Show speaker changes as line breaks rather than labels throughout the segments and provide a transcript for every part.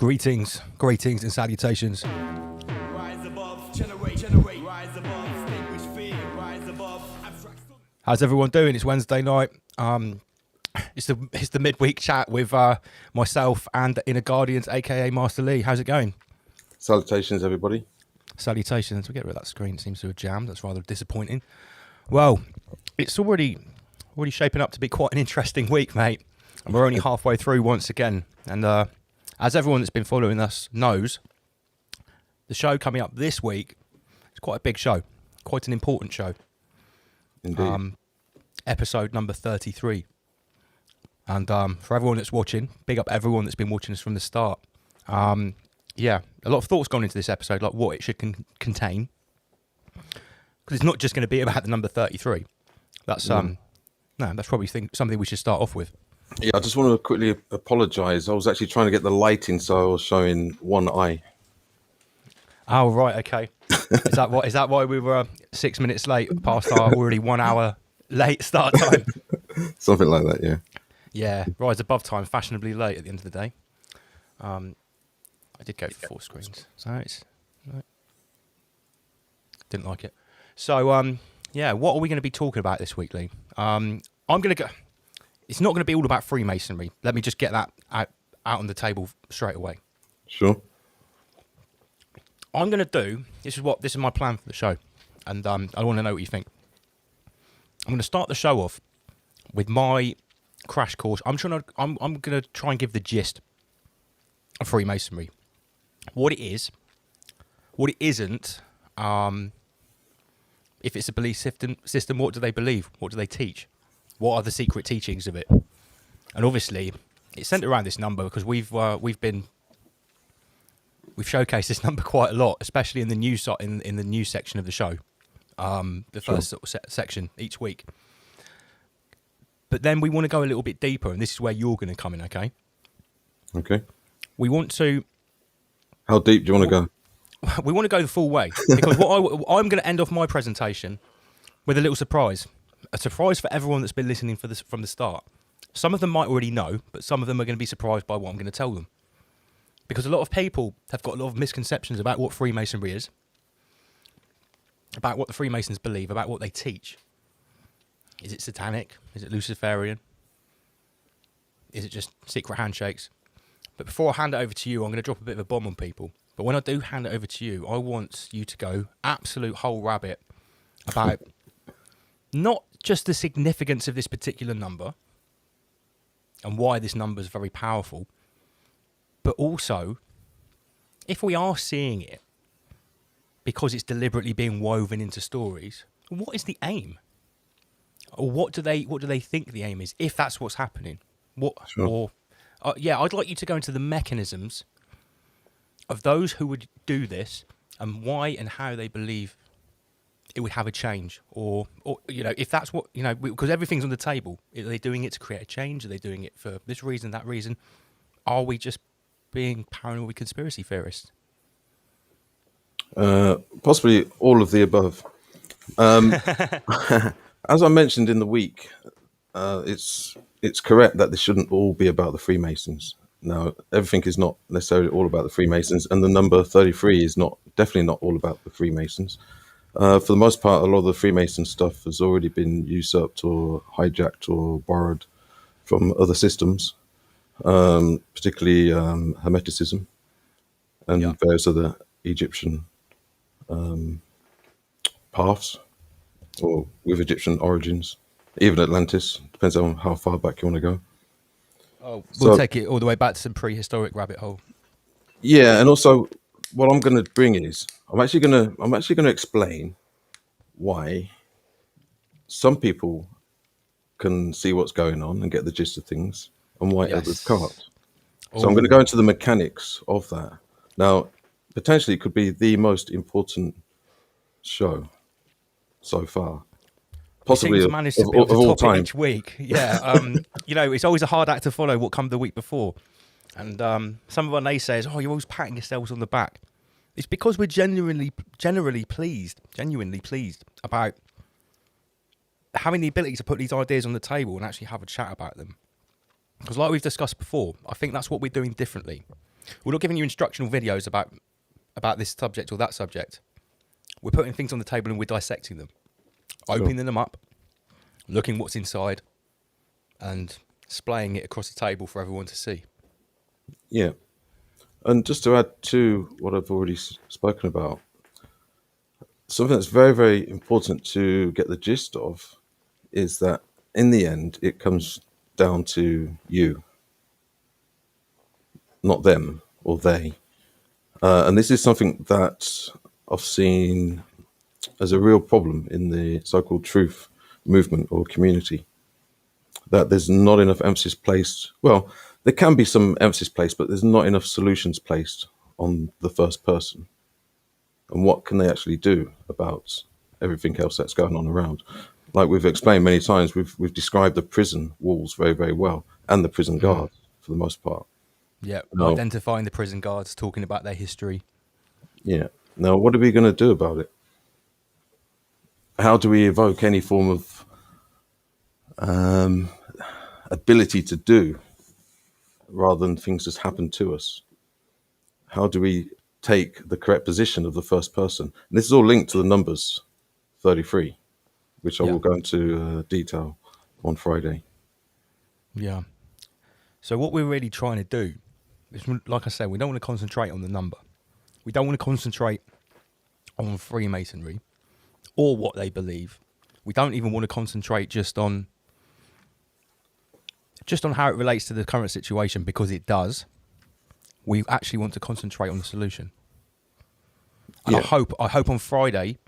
Greetings and salutations.
Rise above, generate, rise above, extinguish fear, rise above, abstract.
How's everyone doing? It's Wednesday night. It's the midweek chat with myself and Inner Guardians, aka Master Lee. How's it going?
Salutations, everybody.
Salutations. We get rid of that screen. It seems to have jammed. That's rather disappointing. Well, it's already shaping up to be quite an interesting week, mate. And we're only halfway through once again. And as everyone that's been following us knows, the show coming up this week is quite a big show, quite an important show.
Indeed.
Episode number 33. And for everyone that's watching, big up everyone that's been watching us from the start. Yeah, a lot of thoughts gone into this episode, like what it should contain. Because it's not just going to be about the number 33. That's that's probably something we should start off with.
Yeah, I just want to quickly apologise. I was actually trying to get the lighting, so I was showing one eye.
Oh right, okay. Is that why we were 6 minutes late past our already 1 hour late start time?
Something like that, yeah.
Yeah, rise above time, fashionably late at the end of the day. I did go for 4 screens, so it's right. Didn't like it. So yeah, what are we going to be talking about this week, Lee? I'm going to go. It's not going to be all about Freemasonry. Let me just get that out on the table straight away.
Sure.
I'm going to do. This is my plan for the show, and I want to know what you think. I'm going to start the show off with my crash course. I'm going to try and give the gist of Freemasonry, what it is, what it isn't. If it's a belief system, what do they believe? What do they teach? What are the secret teachings of it? And obviously, it's centered around this number because we've showcased this number quite a lot, especially in the news in the news section of the show, the first sort of section each week. But then we want to go a little bit deeper, and this is where you're going to come in. Okay.
Okay.
We want to.
How deep do you want to go?
We want to go the full way because I'm going to end off my presentation with a little surprise. A surprise for everyone that's been listening from the start. Some of them might already know, but some of them are going to be surprised by what I'm going to tell them. Because a lot of people have got a lot of misconceptions about what Freemasonry is, about what the Freemasons believe, about what they teach. Is it satanic? Is it Luciferian? Is it just secret handshakes? But before I hand it over to you, I'm going to drop a bit of a bomb on people. But when I do hand it over to you, I want you to go absolute whole rabbit about not just the significance of this particular number and why this number is very powerful, but also if we are seeing it because it's deliberately being woven into stories, what is the aim? Or what do they think the aim is, if that's what's happening?
Sure.
I'd like you to go into the mechanisms of those who would do this and why and how they believe it would have a change, or if that's what because everything's on the table. Are they doing it to create a change? Are they doing it for this reason, that reason? Are we just being paranoid conspiracy theorists?
Possibly all of the above. As I mentioned in the week, it's correct that this shouldn't all be about the Freemasons. Now, everything is not necessarily all about the Freemasons, and the number 33 is definitely not all about the Freemasons. For the most part, a lot of the Freemason stuff has already been usurped or hijacked or borrowed from other systems, particularly Hermeticism and various other Egyptian paths, or with Egyptian origins, even Atlantis. Depends on how far back you want to go.
Oh, we'll take it all the way back to some prehistoric rabbit hole.
Yeah, and also what I'm going to bring is I'm actually going to explain why some people can see what's going on and get the gist of things, and why others can't. So I'm going to go into the mechanics of that. Now, potentially, it could be the most important show so far, possibly of all time.
Each week, yeah. It's always a hard act to follow what come the week before, and some of our naysayers, you're always patting yourselves on the back. It's because we're genuinely pleased about having the ability to put these ideas on the table and actually have a chat about them. Because like we've discussed before, I think that's what we're doing differently. We're not giving you instructional videos about this subject or that subject. We're putting things on the table and we're dissecting them, opening them up, looking what's inside, and splaying it across the table for everyone to see.
Yeah. And just to add to what I've already spoken about, something that's very, very important to get the gist of is that in the end, it comes down to you, not them or they. And this is something that I've seen as a real problem in the so-called truth movement or community, that there's not enough emphasis placed. Well, there can be some emphasis placed, but there's not enough solutions placed on the first person. And what can they actually do about everything else that's going on around? Like we've explained many times, we've described the prison walls very, very well, and the prison guards for the most part.
Yeah,
No.
identifying the prison guards, talking about their history.
Yeah. Now, what are we going to do about it? How do we evoke any form of ability to do rather than things just happen to us? How do we take the correct position of the first person? And this is all linked to the numbers 33, which I will go into detail on Friday.
Yeah. So what we're really trying to do is, like I said, we don't want to concentrate on the number. We don't want to concentrate on Freemasonry or what they believe. We don't even want to concentrate just on how it relates to the current situation, because it does. We actually want to concentrate on the solution. And I hope on Friday,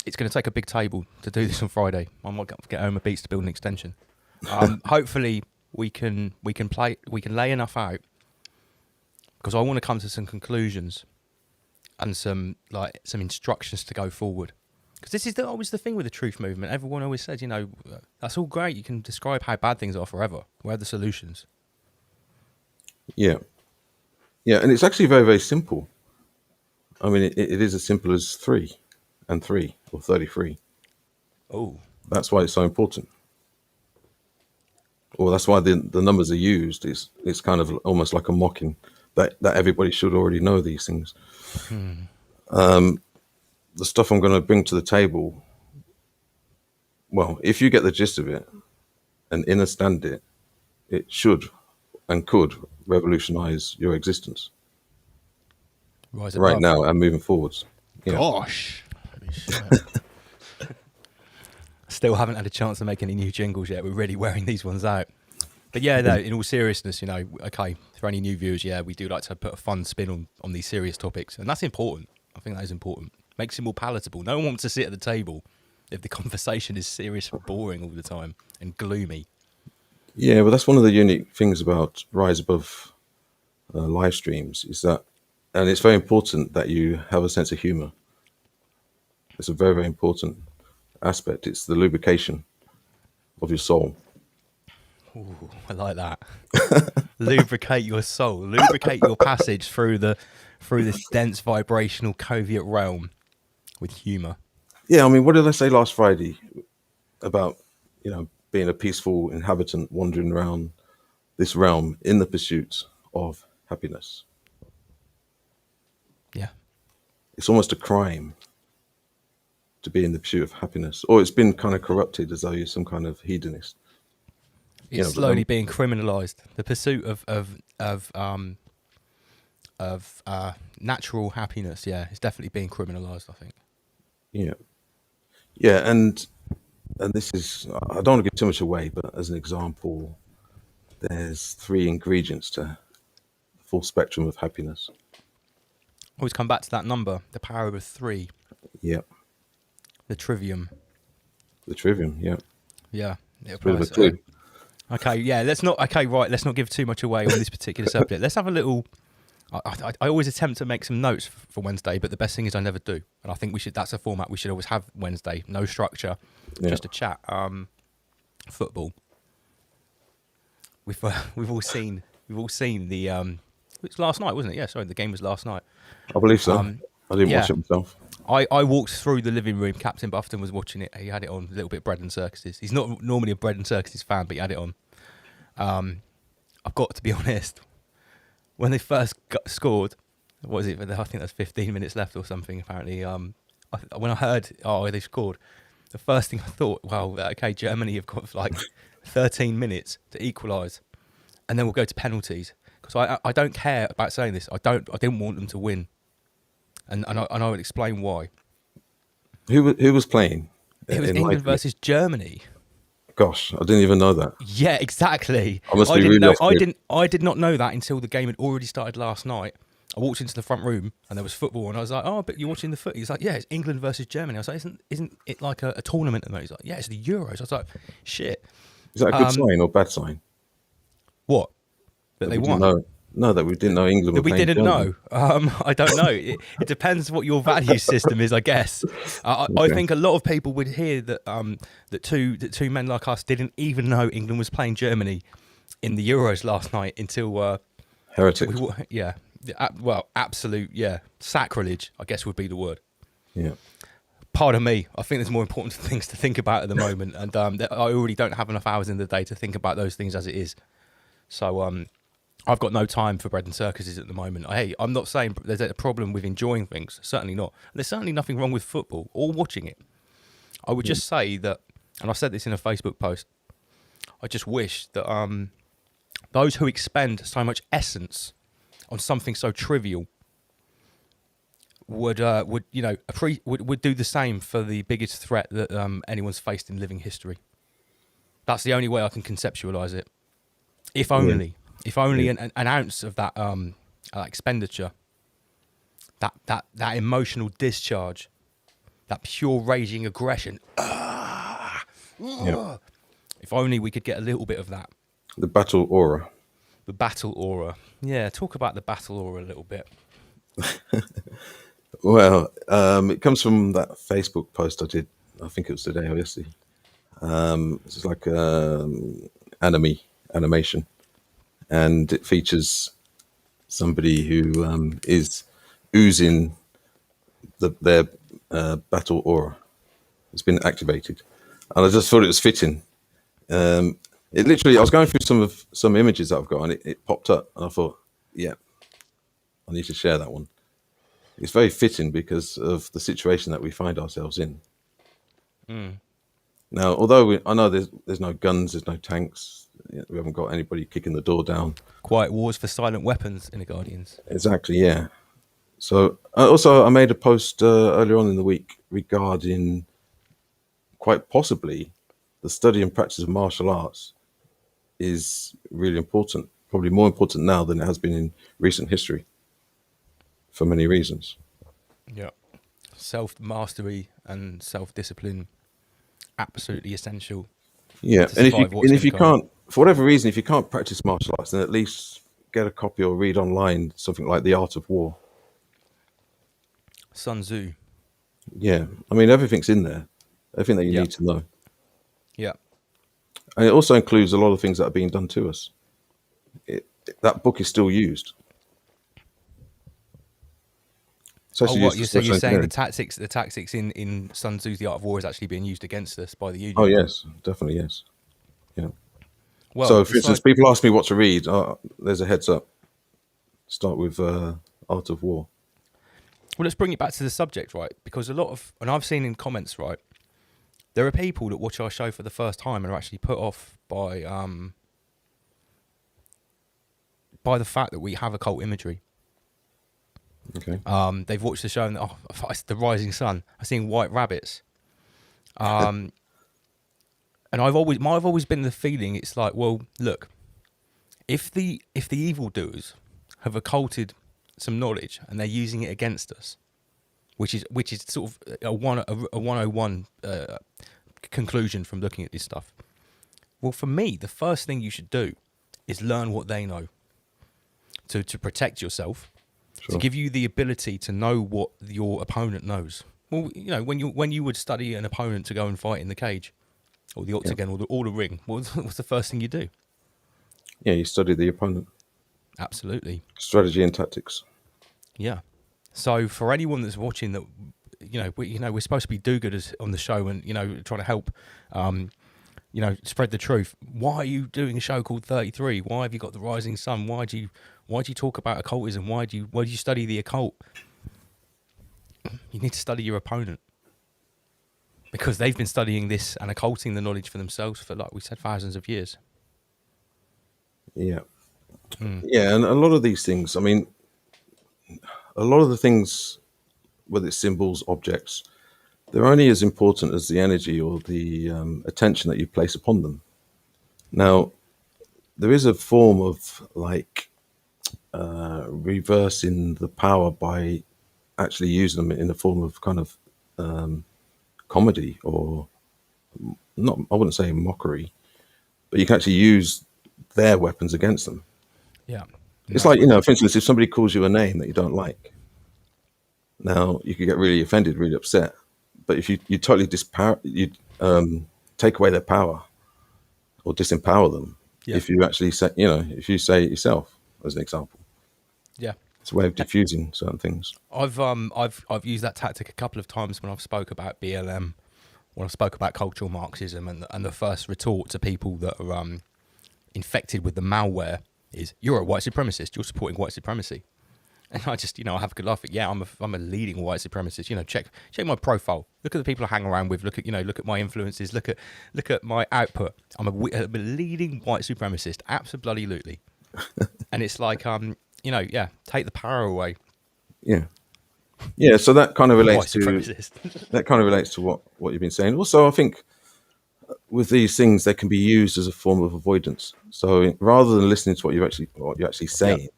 it's going to take a big table to do this on Friday. I might get home a beats to build an extension. Hopefully we can lay enough out, because I want to come to some conclusions and some instructions to go forward. Because this is always the thing with the truth movement. Everyone always says, that's all great. You can describe how bad things are forever. Where are the solutions?
Yeah. Yeah, and it's actually very, very simple. I mean, it is as simple as 3 and 3, or 33.
Oh.
That's why it's so important. Well, that's why the numbers are used. It's kind of almost like a mocking that everybody should already know these things. The stuff I'm going to bring to the table, well, if you get the gist of it and understand it, it should and could revolutionize your existence right now and moving forwards. Yeah.
Gosh. Still haven't had a chance to make any new jingles yet. We're really wearing these ones out. But yeah, no, in all seriousness, okay, for any new viewers, we do like to put a fun spin on these serious topics. And that's important. I think that is important. Makes it more palatable. No one wants to sit at the table if the conversation is serious and boring all the time and gloomy.
Yeah, but that's one of the unique things about Rise Above live streams is that, and it's very important that you have a sense of humor. It's a very, very important aspect. It's the lubrication of your soul.
Ooh, I like that. Lubricate your soul. Lubricate your passage through this dense vibrational covert realm with humor.
Yeah, I mean, what did I say last Friday about, being a peaceful inhabitant wandering around this realm in the pursuit of happiness?
Yeah.
It's almost a crime to be in the pursuit of happiness, or it's been kind of corrupted as though you're some kind of hedonist.
It's slowly being criminalized. The pursuit of natural happiness, it's definitely being criminalized, I think.
Yeah, and this is, I don't want to give too much away, but as an example, there's 3 ingredients to the full spectrum of happiness.
Always come back to that number, the power of 3.
Yeah.
The trivium.
Yeah.
Yeah.
It's a bit of a clue.
Okay, let's not give too much away on this particular subject. Let's have a little. I always attempt to make some notes for Wednesday, but the best thing is I never do. And I think that's a format we should always have Wednesday. No structure, just a chat. Football. We've all seen the. It was last night, wasn't it? Yeah, sorry, the game was last night.
I believe so. I didn't watch it myself.
I walked through the living room. Captain Buffton was watching it. He had it on, a little bit Bread and Circuses. He's not normally a Bread and Circuses fan, but he had it on. I've got to be honest. when they first scored, what was it? I think that's 15 minutes left or something. Apparently, when I heard, oh, they scored, the first thing I thought, well, okay, Germany have got like 13 minutes to equalise, and then we'll go to penalties. Because I don't care about saying this. I didn't want them to win, and I will explain why.
Who was playing?
It was England versus Germany.
Gosh, I didn't even know that.
Yeah, exactly.
I must be really off grid.
I did not know that until the game had already started last night. I walked into the front room and there was football, and I was like, "Oh, but you're watching the footy?" He's like, "Yeah, it's England versus Germany." I was like, "Isn't it like a tournament at the moment?" He's like, "Yeah, it's the Euros." I was like, "Shit."
Is that a good sign or bad sign?
What? That they won?
No, that we didn't know England were
We
playing
didn't
Germany.
know. I don't know. It depends what your value system is, I guess. I think a lot of people would hear that that two men like us didn't even know England was playing Germany in the Euros last night until
Heretics.
well, absolute sacrilege, I guess would be the word.
Yeah.
Pardon me. I think there's more important things to think about at the moment, and I already don't have enough hours in the day to think about those things as it is. So I've got no time for bread and circuses at the moment. Hey, I'm not saying there's a problem with enjoying things. Certainly not. There's certainly nothing wrong with football or watching it. I would just say that, and I said this in a Facebook post, I just wish that those who expend so much essence on something so trivial would do the same for the biggest threat that anyone's faced in living history. That's the only way I can conceptualize it. If only. If only an ounce of that expenditure, that emotional discharge, that pure raging aggression, if only we could get a little bit of that.
The battle aura.
The battle aura. Yeah, talk about the battle aura a little bit.
Well, it comes from that Facebook post I did. I think it was today or yesterday. It's like animation. And it features somebody who is oozing their battle aura. It's been activated, and I just thought it was fitting. It literally, I was going through some images that I've got, and it popped up, and I thought, yeah, I need to share that one. It's very fitting because of the situation that we find ourselves in. Now, although I know there's no guns, there's no tanks. We haven't got anybody kicking the door down.
Quiet wars for silent weapons in the Guardians.
Exactly, yeah. So also I made a post earlier on in the week regarding quite possibly the study and practice of martial arts is really important, probably more important now than it has been in recent history for many reasons.
Yeah. Self-mastery and self-discipline, absolutely essential.
Yeah, and if you can't, for whatever reason, if you can't practice martial arts, then at least get a copy or read online something like The Art of War.
Sun Tzu.
Yeah, I mean, everything's in there. Everything that you need to know.
Yeah.
And it also includes a lot of things that are being done to us. That book is still used.
So you're saying the tactics in Sun Tzu's The Art of War is actually being used against us by the Union?
Oh yes, definitely yes. Yeah.
Well,
so for instance, people ask me what to read. There's a heads up. Start with Art of War.
Well, let's bring it back to the subject, right? Because and I've seen in comments, right, there are people that watch our show for the first time and are actually put off by the fact that we have occult imagery.
Okay.
They've watched the show and it's the rising sun. I've seen white rabbits. And I've always been the feeling it's like, well, look, if the evildoers have occulted some knowledge and they're using it against us, which is sort of a 101 conclusion from looking at this stuff. Well, for me, the first thing you should do is learn what they know to protect yourself.
Sure.
To give you the ability to know what your opponent knows. Well, when you would study an opponent to go and fight in the cage, or the octagon, or the ring, what's the first thing you do?
Yeah, you study the opponent.
Absolutely.
Strategy and tactics.
Yeah. So for anyone that's watching, that we're supposed to be do-gooders on the show, and trying to help, spread the truth. Why are you doing a show called 33? Why have you got the rising sun? Why do Why do you talk about occultism? Why do you study the occult? You need to study your opponent, because they've been studying this and occulting the knowledge for themselves for, like we said, thousands of years.
Yeah. Yeah, and a lot of these things, I mean, a lot of the things, whether it's symbols, objects, they're only as important as the energy or the attention that you place upon them. Now, there is a form of like reversing the power by actually using them in the form of kind of comedy, or not, I wouldn't say mockery, but you can actually use their weapons against them.
Yeah.
It's like, for instance, if somebody calls you a name that you don't like, now you could get really offended, really upset. But if you totally take away their power or disempower them, if you actually say, if you say it yourself, as an example,
Yeah.
it's a way of diffusing certain things.
I've used that tactic a couple of times when I've spoke about BLM, when I've spoke about cultural Marxism, and the first retort to people that are infected with the malware is, you're a white supremacist, you're supporting white supremacy. And I just, I have a good laugh at, I'm a leading white supremacist. Check my profile. Look at the people I hang around with. Look at my influences. Look at my output. I'm a leading white supremacist. Absolutely. And it's like, take the power away.
Yeah. Yeah. So that kind of
White
relates
supremacist.
to what you've been saying. Also, I think with these things, they can be used as a form of avoidance. So rather than listening to what you're actually saying,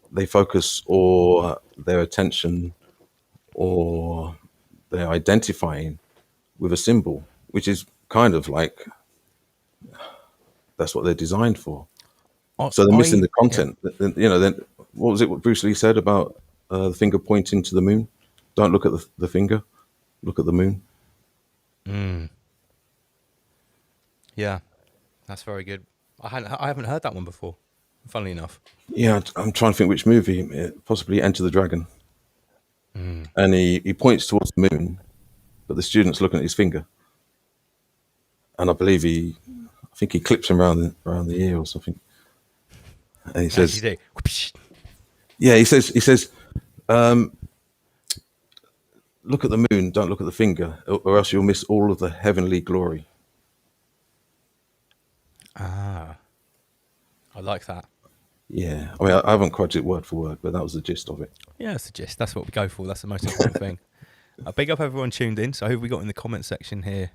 they focus or their attention or they're identifying with a symbol, which is kind of like, that's what they're designed for. So they're missing the content. Yeah. Then what was it what Bruce Lee said about the finger pointing to the moon? Don't look at the finger, look at the moon.
Yeah, that's very good. I haven't heard that one before, funnily enough.
Yeah, I'm trying to think which movie, possibly Enter the Dragon. And he points towards the moon, but the student's looking at his finger. And I think he clips him around the ear or something. And he says, yeah, he says, look at the moon, don't look at the finger, or else you'll miss all of the heavenly glory.
I like that.
Yeah, I mean, I haven't quoted it word for word, but that was the gist of it.
Yeah, that's the gist. That's what we go for. That's the most important thing. Big up everyone tuned in. So who have we got in the comment section here?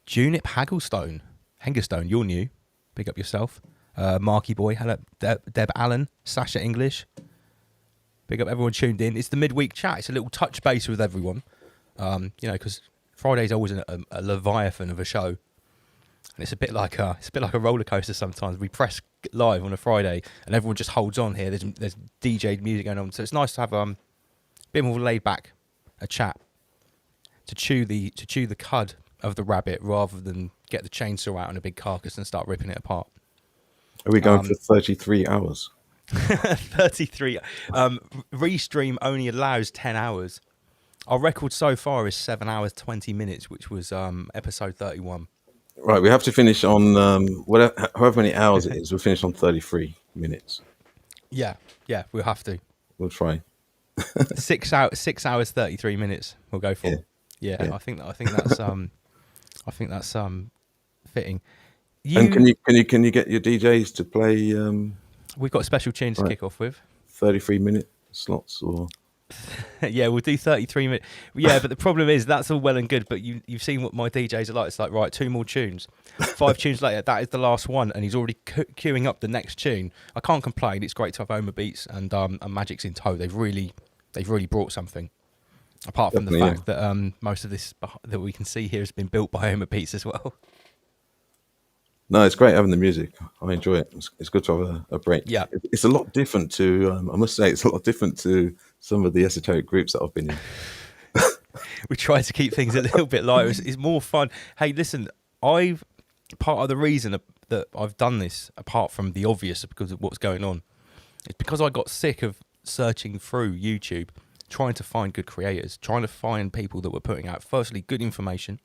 Junip Hengerstone, you're new. Big up yourself. Marky Boy, hello. Deb Allen, Sasha English. Big up everyone tuned in. It's the midweek chat. It's a little touch base with everyone. Because Friday's always a leviathan of a show. And it's a bit like a roller coaster sometimes. We press live on a Friday and everyone just holds on here. There's DJ music going on. So it's nice to have a bit more laid back, a chat, to chew the cud of the rabbit rather than get the chainsaw out on a big carcass and start ripping it apart.
Are we going for 33 hours?
33. Restream only allows 10 hours. Our record so far is 7 hours 20 minutes, which was episode 31.
Right, we have to finish on however many hours it is. We'll finish on 33 minutes.
Yeah, we'll have to.
We'll try.
6 hours 33 minutes. We'll go for. Yeah. I think that's fitting.
And can you get your DJs to play?
We've got a special tune to kick off with.
33-minute slots, or
yeah, we'll do 33 minutes. Yeah, but the problem is that's all well and good, but you've seen what my DJs are like. It's like, right, 2 more tunes. 5 tunes later, that is the last one, and he's already queuing up the next tune. I can't complain. It's great to have Oma Beats and Magic's in tow. They've really brought something. Apart from the fact that most of this that we can see here has been built by Oma Beats as well.
No, it's great having the music. I enjoy it. It's good to have a break.
Yeah.
It's a lot different to, I must say, it's a lot different to some of the esoteric groups that I've been in.
We try to keep things a little bit lighter. It's more fun. Hey, listen, part of the reason that I've done this, apart from the obvious because of what's going on, is because I got sick of searching through YouTube, trying to find good creators, trying to find people that were putting out, firstly, good information,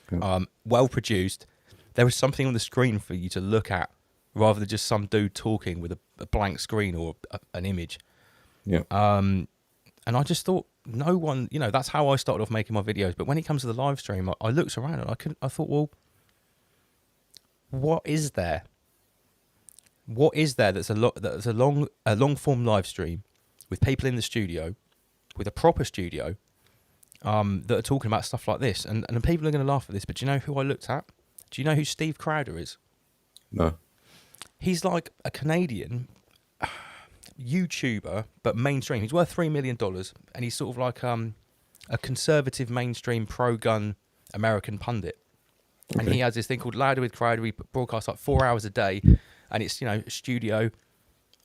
well produced. There was something on the screen for you to look at rather than just some dude talking with a blank screen or an image.
Yeah.
And I just thought, no one, that's how I started off making my videos. But when it comes to the live stream, I looked around and I thought, well, what is there? What is there that's a long form live stream with people in the studio, with a proper studio, that are talking about stuff like this? And people are going to laugh at this, but do you know who I looked at? Do you know who Steve Crowder is?
No.
He's like a Canadian YouTuber, but mainstream. He's worth $3 million, and he's sort of like a conservative, mainstream, pro-gun American pundit. Okay. And he has this thing called Louder with Crowder. He broadcasts like 4 hours a day, and it's a studio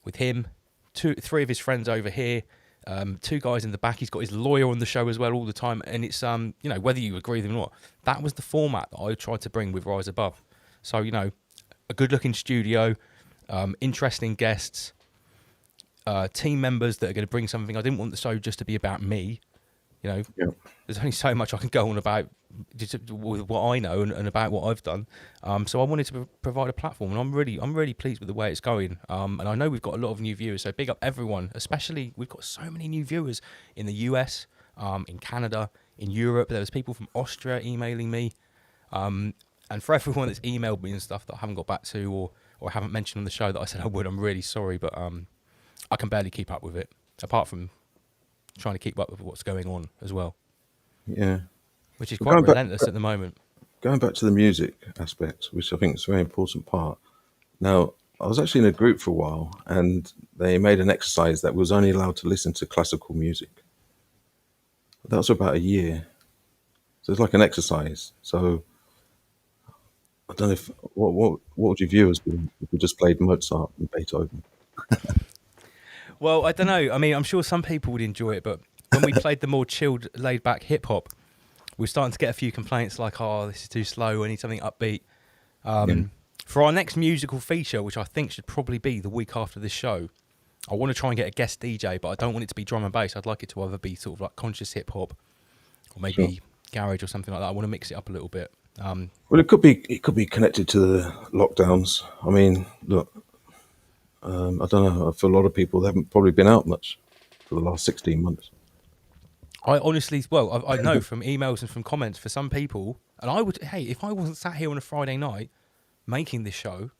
with him, three of his friends over here, two guys in the back. He's got his lawyer on the show as well all the time, and it's whether you agree with him or not, that was the format that I tried to bring with Rise Above. So a good-looking studio, interesting guests. Team members that are going to bring something. I didn't want the show just to be about me. There's only so much I can go on about just with what I know and about what I've done. So I wanted to provide a platform, and I'm really pleased with the way it's going. And I know we've got a lot of new viewers, so big up everyone. Especially we've got so many new viewers in the US, in Canada, in Europe. There was people from Austria emailing me, and for everyone that's emailed me and stuff that I haven't got back to or haven't mentioned on the show that I said I would, I'm really sorry, but I can barely keep up with it, apart from trying to keep up with what's going on as well.
Yeah.
Which is quite relentless at the moment.
Going back to the music aspect, which I think is a very important part. Now, I was actually in a group for a while, and they made an exercise that was only allowed to listen to classical music. That was about a year. So it's like an exercise. So I don't know what would your viewers do if we just played Mozart and Beethoven?
Well, I don't know. I mean, I'm sure some people would enjoy it, but when we played the more chilled, laid-back hip-hop, we're starting to get a few complaints like, oh, this is too slow, I need something upbeat. For our next musical feature, which I think should probably be the week after this show, I want to try and get a guest DJ, but I don't want it to be drum and bass. I'd like it to either be sort of like conscious hip-hop or maybe garage or something like that. I want to mix it up a little bit.
Well, it could be connected to the lockdowns. I mean, look, I don't know. For a lot of people, they haven't probably been out much for the last 16 months.
I honestly, I know from emails and from comments for some people, and if I wasn't sat here on a Friday night making this show,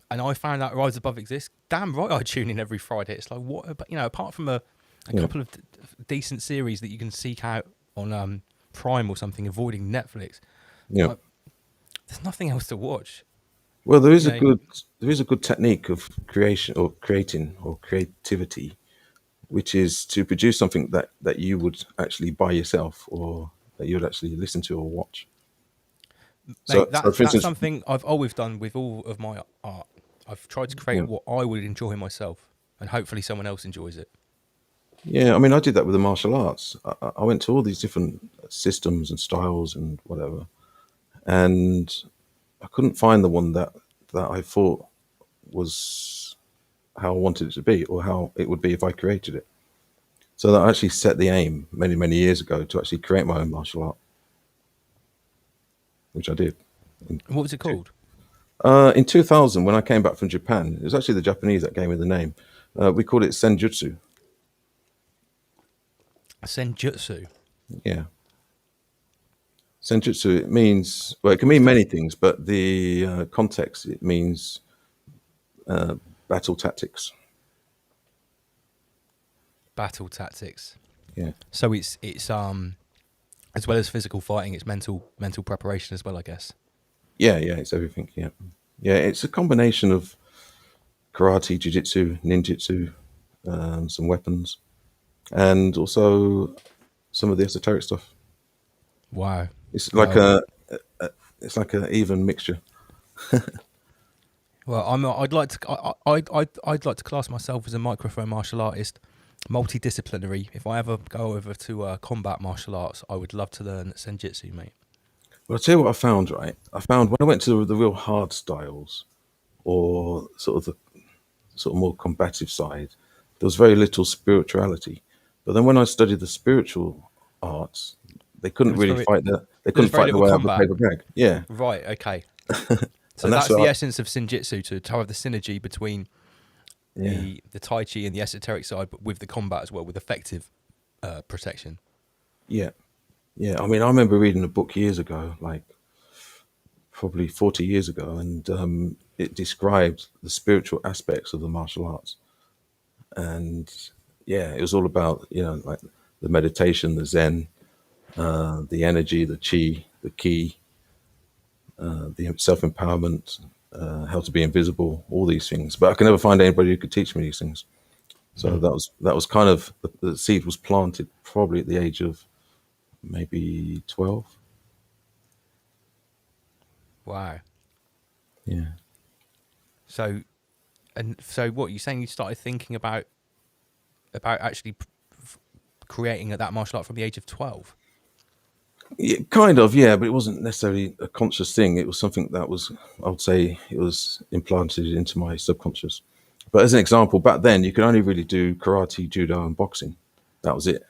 and I found out Rise Above exists, damn right I'd tune in every Friday. It's like, what, apart from a couple of decent series that you can seek out on Prime or something, avoiding Netflix, there's nothing else to watch.
Well, there is a good technique of creativity, which is to produce something that you would actually buy yourself, or that you would actually listen to or watch.
Mate, that's something I've always done with all of my art. I've tried to create what I would enjoy myself, and hopefully someone else enjoys it.
Yeah, I mean, I did that with the martial arts. I went to all these different systems and styles and whatever, and I couldn't find the one that I thought was how I wanted it to be, or how it would be if I created it. So that I actually set the aim many, many years ago to actually create my own martial art, which I did.
What was it called?
In 2000, when I came back from Japan, it was actually the Japanese that gave me the name. We called it Senjutsu.
Senjutsu?
Yeah. Senjutsu, it means, well, it can mean many things, but the context, it means battle tactics.
Battle tactics.
Yeah.
So it's as well as physical fighting, it's mental preparation as well, I guess.
Yeah, it's everything. Yeah, it's a combination of karate, jiu-jitsu, ninjutsu, some weapons, and also some of the esoteric stuff.
Wow.
It's like it's like an even mixture.
Well, I'd like to class myself as a microphone martial artist, multidisciplinary. If I ever go over to combat martial arts, I would love to learn Senjutsu, mate.
Well, I'll tell you what I found, right? I found when I went to the real hard styles, or sort of more combative side, there was very little spirituality. But then when I studied the spiritual arts, they couldn't really fight the way out of the paper bag. Yeah.
Right. Okay. So that's the essence of Senjutsu, to have the synergy between
Yeah.
the Tai Chi and the esoteric side, but with the combat as well, with effective protection.
Yeah. Yeah. I mean, I remember reading a book years ago, like probably 40 years ago, and it described the spiritual aspects of the martial arts. And yeah, it was all about, like the meditation, the Zen, the energy, the chi, the ki, the self empowerment, how to be invisible, all these things. But I could never find anybody who could teach me these things. So that was kind of the seed was planted probably at the age of maybe 12.
Wow.
Yeah.
So, and so what you're saying? You started thinking about actually creating that martial art from the age of 12.
Yeah, kind of, yeah, but it wasn't necessarily a conscious thing. It was something that was, I would say, it was implanted into my subconscious. But as an example, back then you could only really do karate, judo, and boxing. That was it.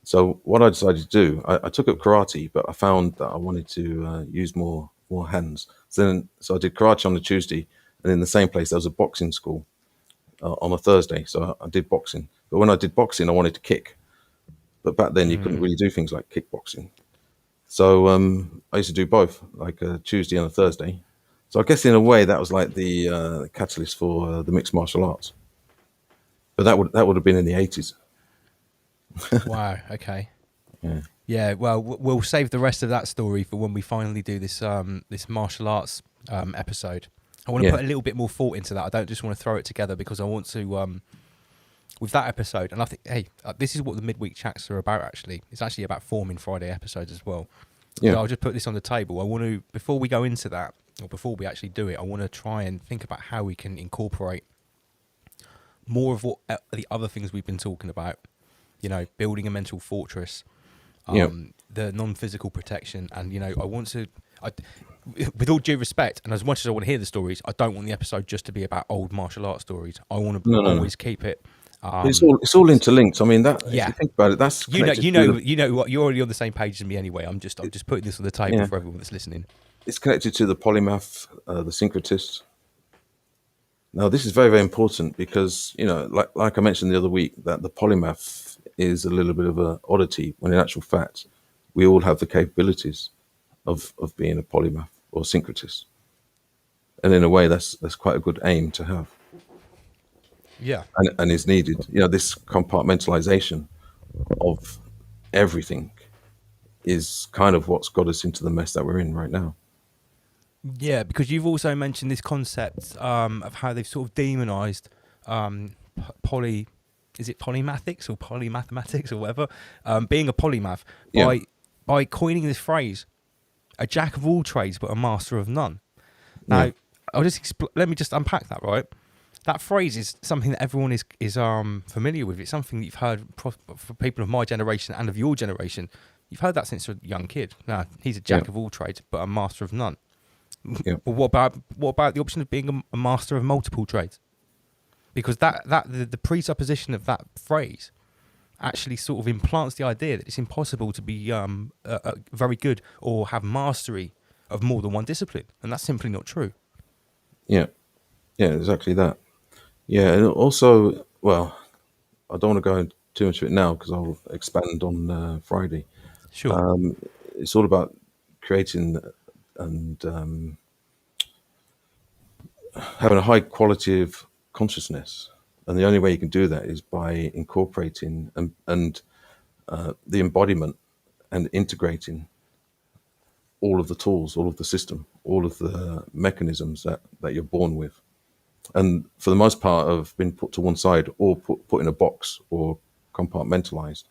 So what I decided to do, I took up karate, but I found that I wanted to use more hands. So I did karate on a Tuesday, and in the same place there was a boxing school on a Thursday. So I did boxing. But when I did boxing, I wanted to kick. But back then you couldn't really do things like kickboxing. So I used to do both, like a Tuesday and a Thursday. So I guess in a way that was like the catalyst for the mixed martial arts. But that would have been in the 80s.
Wow. Okay.
Yeah.
Yeah. Well, we'll save the rest of that story for when we finally do this this martial arts episode. I want to
Yeah.
put a little bit more thought into that. I don't just want to throw it together because I want to with that episode. And I think, hey, this is what the midweek chats are about. Actually, it's actually about forming Friday episodes as well.
Yeah.
So I'll just put this on the table. I want to, before we go into that, or before we actually do it, I want to try and think about how we can incorporate more of what the other things we've been talking about. Building a mental fortress,
Yeah.
the non-physical protection, and I want to. With all due respect, and as much as I want to hear the stories, I don't want the episode just to be about old martial arts stories. I want to
No.
always keep it.
It's all interlinked. I mean, that if
Yeah.
you think about it, that's
You know,
connected
you know what? You're already on the same page as me anyway. I'm just putting this on the table
Yeah.
for everyone that's listening.
it's connected to the polymath, the syncretist. Now, this is very, very important because, like I mentioned the other week, that the polymath is a little bit of a oddity when in actual fact, we all have the capabilities of being a polymath or syncretist. And in a way, that's quite a good aim to have
Yeah.
and is needed. This compartmentalization of everything is kind of what's got us into the mess that we're in right now.
Yeah, because you've also mentioned this concept of how they've sort of demonized is it polymathics or polymathematics or whatever, being a polymath
Yeah.
by coining this phrase, a jack of all trades but a master of none. Now,
Yeah.
let me just unpack that, right? That phrase is something that everyone is familiar with. It's something that you've heard for people of my generation and of your generation. You've heard that since you're a young kid. Now, he's a jack
Yeah.
of all trades but a master of none.
Yeah.
Well, what about the option of being a master of multiple trades? Because the presupposition of that phrase actually sort of implants the idea that it's impossible to be very good or have mastery of more than one discipline, and that's simply not true.
Yeah. Yeah, exactly that. Yeah, and also, well, I don't want to go into too much of it now because I'll expand on Friday.
Sure.
It's all about creating and having a high quality of consciousness, and the only way you can do that is by incorporating and the embodiment and integrating all of the tools, all of the system, all of the mechanisms that you're born with. And for the most part have been put to one side or put in a box or compartmentalized,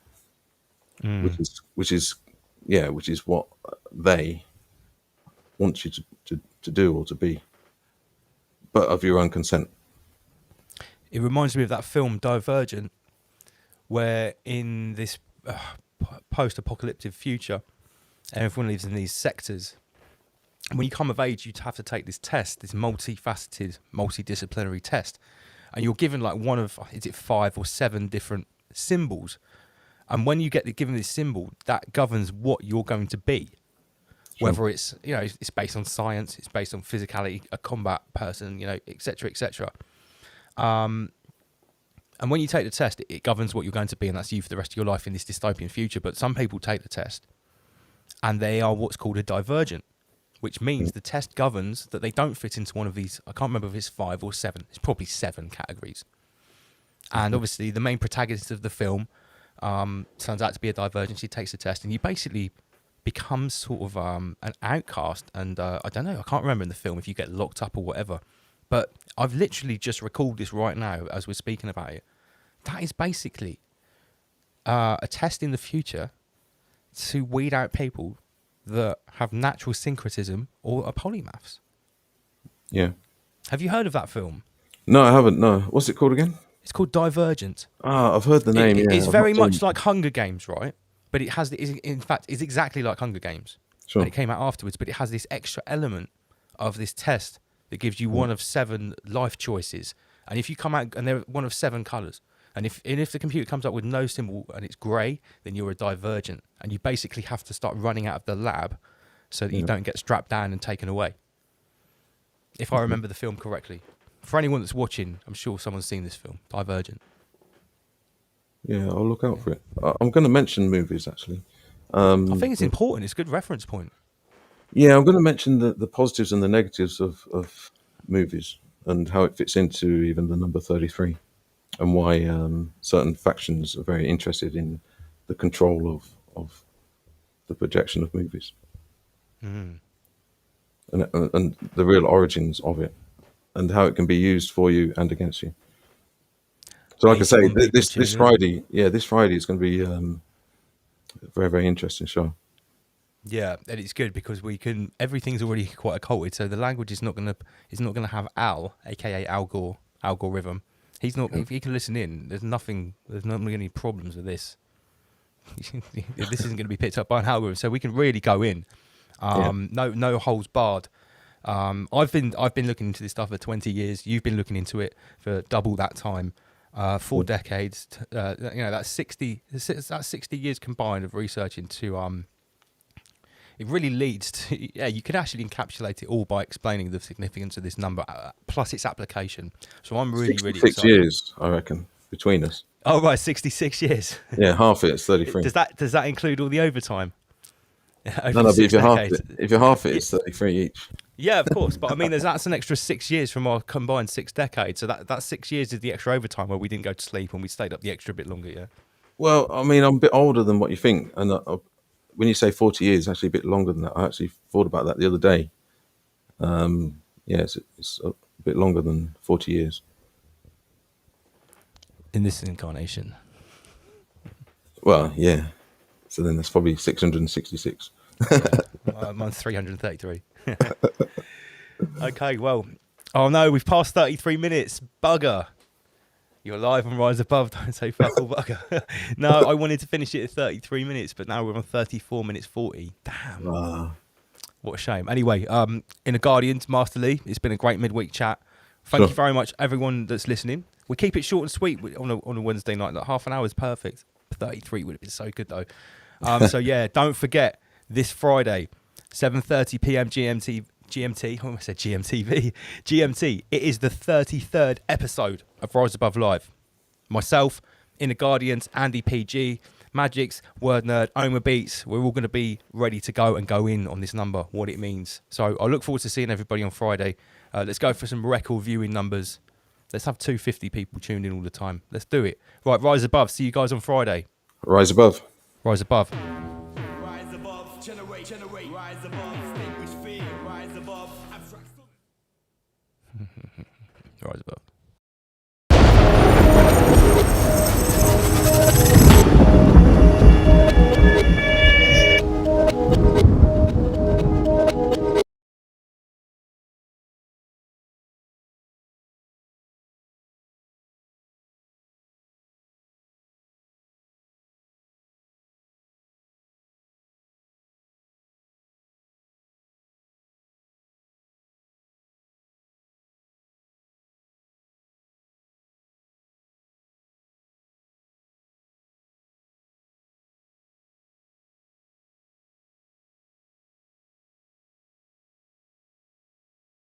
which is what they want you to do or to be, but of your own consent.
It reminds me of that film Divergent, where in this post-apocalyptic future, everyone lives in these sectors. And when you come of age, you have to take this test, this multifaceted, multidisciplinary test. And you're given like one of, is it 5 or 7 different symbols? And when you get given this symbol, that governs what you're going to be. Whether it's, it's based on science, it's based on physicality, a combat person, et cetera, et cetera. And when you take the test, it governs what you're going to be, and that's you for the rest of your life in this dystopian future. But some people take the test, and they are what's called a divergent, which means the test governs that they don't fit into one of these. I can't remember if it's 5 or 7. It's probably 7 categories. And obviously, the main protagonist of the film turns out to be a divergent. She takes the test, and you basically become sort of an outcast. And I don't know, I can't remember in the film if you get locked up or whatever. But I've literally just recalled this right now as we're speaking about it. That is basically a test in the future to weed out people that have natural syncretism or are polymaths.
Yeah.
Have you heard of that film?
No, I haven't. No. What's it called again?
It's called Divergent.
Ah, I've heard the name.
It's
I've
very
not
much
seen-
like Hunger Games, right? But it has, in fact, it's exactly like Hunger Games.
Sure.
And it came out afterwards, but it has this extra element of this test that gives you one of 7 life choices. And if you come out and they're one of 7 colours, and if the computer comes up with no symbol and it's grey, then you're a divergent. And you basically have to start running out of the lab so that you don't get strapped down and taken away. If I remember the film correctly. For anyone that's watching, I'm sure someone's seen this film, Divergent.
Yeah, I'll look out for it. I'm going to mention movies, actually.
I think it's important. It's a good reference point.
Yeah, I'm going to mention the positives and the negatives of movies and how it fits into even the number 33 and why certain factions are very interested in the control of the projection of movies and the real origins of it and how it can be used for you and against you. So like I say, this Friday, this Friday is going to be a very, very interesting show.
Yeah, and it's good because everything's already quite occulted, so the language is not gonna have Al, aka Al Gore, algorithm. He's not. If he can listen in, there's not going to be any problems with this. This isn't going to be picked up by an algorithm, so we can really go in. No holds barred. I've been looking into this stuff for 20 years. You've been looking into it for double that time, 4 decades. That's 60. That's 60 years combined of research into It really leads to, you can actually encapsulate it all by explaining the significance of this number, plus its application. So I'm really, really excited.
6 years, I reckon, between us.
Oh, right, 66 years.
Yeah, half it, it's 33.
Does that include all the overtime?
No, but if you're half it, it's 33 each.
Yeah, of course. But I mean, that's an extra 6 years from our combined 6 decades. So that 6 years is the extra overtime where we didn't go to sleep and we stayed up the extra bit longer, yeah? Well,
I mean, I'm a bit older than what you think. And when you say 40 years, actually a bit longer than that. I actually thought about that the other day. It's a bit longer than 40 years.
In this incarnation.
Well, yeah. So then that's probably 666.
Mine's 333. Okay, well. Oh no, we've passed 33 minutes. Bugger. You're live on Rise Above, don't say fuck all bugger. No, I wanted to finish it at 33 minutes, but now we're on 34 minutes 40. Damn. What a shame. Anyway, in the Guardians, Master Lee, it's been a great midweek chat. Thank you very much, everyone that's listening. We keep it short and sweet on a Wednesday night. Like half an hour is perfect. 33 would have been so good, though. So, yeah, don't forget, this Friday, 7:30 p.m. GMT, I almost said GMTV. GMT, it is the 33rd episode of Rise Above Live. Myself, Inner Guardians, Andy PG, Magix, Word Nerd, Oma Beats, we're all going to be ready to go and go in on this number, what it means. So I look forward to seeing everybody on Friday. Let's go for some record viewing numbers. Let's have 250 people tuned in all the time. Let's do it. Right, Rise Above. See you guys on Friday.
Rise above.
Rise above.
Rise above, generate, rise above, extinguish fear, rise above, abstract.
Rise above.